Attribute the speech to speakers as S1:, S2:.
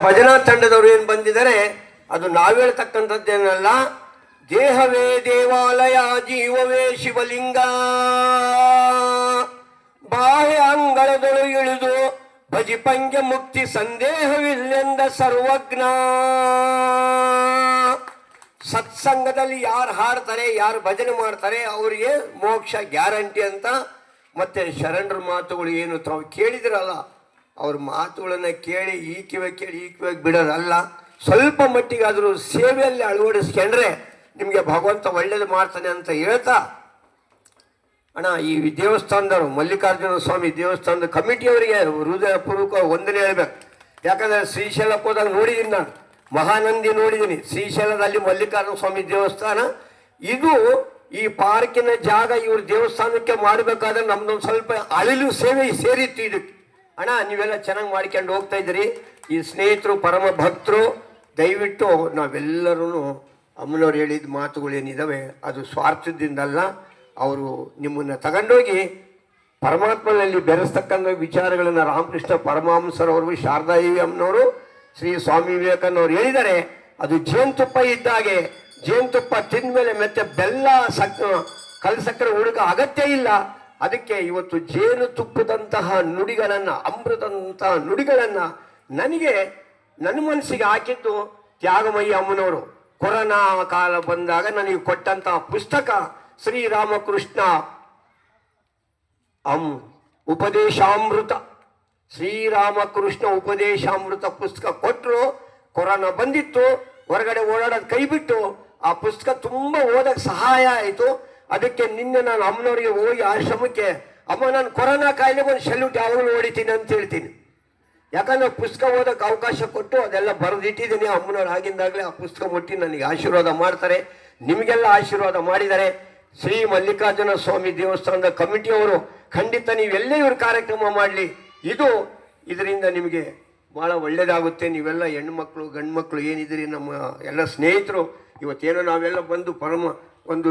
S1: ಭಜನಾ ತಂಡದವರು ಏನು ಬಂದಿದ್ದಾರೆ ಅದು ನಾವು ಹೇಳ್ತಕ್ಕಂಥದ್ದೇನಲ್ಲ. ದೇಹವೇ ದೇವಾಲಯ, ಜೀವವೇ ಶಿವಲಿಂಗ, ಬಾಹ್ಯ ಅಂಗಳದೊಳು ಇಳಿದು ಭಜಿಪಂಗೆ ಮುಕ್ತಿ ಸಂದೇಹವಿಲ್ಲೆಂದ ಸರ್ವಜ್ಞ. ಸತ್ಸಂಗದಲ್ಲಿ ಯಾರು ಹಾಡ್ತಾರೆ, ಯಾರು ಭಜನೆ ಮಾಡ್ತಾರೆ ಅವರಿಗೆ ಮೋಕ್ಷ ಗ್ಯಾರಂಟಿ ಅಂತ. ಮತ್ತೆ ಶರಣರ ಮಾತುಗಳು ಏನು ತಾವು ಕೇಳಿದಿರಲ್ಲ, ಅವ್ರ ಮಾತುಗಳನ್ನು ಕೇಳಿ ಈ ಕಿವಿಗೆ ಬಿಡೋದಲ್ಲ. ಸ್ವಲ್ಪ ಮಟ್ಟಿಗಾದರೂ ಸೇವೆಯಲ್ಲಿ ಅಳವಡಿಸ್ಕೊಂಡ್ರೆ ನಿಮಗೆ ಭಗವಂತ ಒಳ್ಳೇದು ಮಾಡ್ತಾನೆ ಅಂತ ಹೇಳ್ತಾ, ಅಣ್ಣ ಈ ದೇವಸ್ಥಾನದವರು ಮಲ್ಲಿಕಾರ್ಜುನ ಸ್ವಾಮಿ ದೇವಸ್ಥಾನದ ಕಮಿಟಿಯವರಿಗೆ ಹೃದಯಪೂರ್ವಕ ವಂದನೆ ಹೇಳ್ಬೇಕು. ಯಾಕಂದರೆ ಶ್ರೀಶೈಲಕ್ಕೆ ಹೋದಾಗ ನೋಡಿದ್ದೀನಿ ನಾನು, ಮಹಾನಂದಿ ನೋಡಿದ್ದೀನಿ, ಶ್ರೀಶೈಲದಲ್ಲಿ ಮಲ್ಲಿಕಾರ್ಜುನ ಸ್ವಾಮಿ ದೇವಸ್ಥಾನ. ಇದು ಈ ಪಾರ್ಕಿನ ಜಾಗ ಇವ್ರ ದೇವಸ್ಥಾನಕ್ಕೆ ಮಾಡಬೇಕಾದ್ರೆ ನಮ್ದೊಂದು ಸ್ವಲ್ಪ ಅಳಿಲು ಸೇವೆ ಸೇರಿತ್ತು ಇದಕ್ಕೆ. ಅಣ್ಣ ನೀವೆಲ್ಲ ಚೆನ್ನಾಗಿ ಮಾಡ್ಕೊಂಡು ಹೋಗ್ತಾ ಇದ್ದೀರಿ. ಈ ಸ್ನೇಹಿತರು ಪರಮ ಭಕ್ತರು, ದಯವಿಟ್ಟು ನಾವೆಲ್ಲರೂ ಅಮ್ಮನವ್ರು ಹೇಳಿದ ಮಾತುಗಳೇನಿದ್ದಾವೆ ಅದು ಸ್ವಾರ್ಥದಿಂದಲ್ಲ. ಅವರು ನಿಮ್ಮನ್ನು ತಗೊಂಡೋಗಿ ಪರಮಾತ್ಮನಲ್ಲಿ ಬೆರೆಸ್ತಕ್ಕಂಥ ವಿಚಾರಗಳನ್ನು ರಾಮಕೃಷ್ಣ ಪರಮಹಂಸರವರು, ಶಾರದಾದೇವಿ ಅಮ್ಮನವರು, ಶ್ರೀ ಸ್ವಾಮಿ ವಿವೇಕಾನಂದವ್ರು ಹೇಳಿದ್ದಾರೆ. ಅದು ಜೇನುತುಪ್ಪ ಇದ್ದಾಗೆ, ಜೇನುತುಪ್ಪ ತಿಂದಮೇಲೆ ಮತ್ತೆ ಬೆಲ್ಲ ಕಲ್ಸಕ್ಕರೆ ಹುಡುಕ ಅಗತ್ಯ ಇಲ್ಲ. ಅದಕ್ಕೆ ಇವತ್ತು ಜೇನುತುಪ್ಪದಂತಹ ನುಡಿಗಳನ್ನು, ಅಮೃತದಂತಹ ನುಡಿಗಳನ್ನು ನನಗೆ ನನ್ನ ಮನಸ್ಸಿಗೆ ಹಾಕಿದ್ದು ತ್ಯಾಗಮಯ್ಯ ಅಮ್ಮನವರು. ಕೊರೋನಾ ಕಾಲ ಬಂದಾಗ ನನಗೆ ಕೊಟ್ಟಂತಹ ಪುಸ್ತಕ ಶ್ರೀರಾಮಕೃಷ್ಣ ಉಪದೇಶಾಮೃತ, ಶ್ರೀರಾಮಕೃಷ್ಣ ಉಪದೇಶಾಮೃತ ಪುಸ್ತಕ ಕೊಟ್ಟರು. ಕೊರೋನಾ ಬಂದಿತ್ತು, ಹೊರಗಡೆ ಓಡಾಡೋದು ಕೈ ಬಿಟ್ಟು ಆ ಪುಸ್ತಕ ತುಂಬ ಓದಕ್ಕೆ ಸಹಾಯ ಆಯಿತು. ಅದಕ್ಕೆ ನಿನ್ನೆ ನಾನು ಅಮ್ಮನವರಿಗೆ ಹೋಗಿ ಆಶ್ರಮಕ್ಕೆ, ಅಮ್ಮ ನಾನು ಕೊರೋನಾ ಕಾಯಿಲೆ ಒಂದು ಸೆಲ್ಯೂಟ್ ಯಾವಾಗಲೂ ಹೊಡಿತೀನಿ ಅಂತ ಹೇಳ್ತೀನಿ. ಯಾಕಂದ್ರೆ ಪುಸ್ತಕ ಓದಕ್ಕೆ ಅವಕಾಶ ಕೊಟ್ಟು ಅದೆಲ್ಲ ಬರೆದಿಟ್ಟಿದ್ದೀನಿ. ಅಮ್ಮನವ್ರು ಆಗಿಂದಾಗಲೇ ಆ ಪುಸ್ತಕ ಮುಟ್ಟಿ ನನಗೆ ಆಶೀರ್ವಾದ ಮಾಡ್ತಾರೆ, ನಿಮಗೆಲ್ಲ ಆಶೀರ್ವಾದ ಮಾಡಿದ್ದಾರೆ. ಶ್ರೀ ಮಲ್ಲಿಕಾರ್ಜುನ ಸ್ವಾಮಿ ದೇವಸ್ಥಾನದ ಕಮಿಟಿಯವರು ಖಂಡಿತ ನೀವೆಲ್ಲೇ ಇವ್ರ ಕಾರ್ಯಕ್ರಮ ಮಾಡಲಿ, ಇದರಿಂದ ನಿಮಗೆ ಭಾಳ ಒಳ್ಳೆಯದಾಗುತ್ತೆ. ನೀವೆಲ್ಲ ಹೆಣ್ಣು ಮಕ್ಕಳು ಗಂಡು ಮಕ್ಕಳು ಏನಿದ್ದೀರಿ, ನಮ್ಮ ಎಲ್ಲ ಸ್ನೇಹಿತರು, ಇವತ್ತೇನೋ ನಾವೆಲ್ಲ ಬಂದು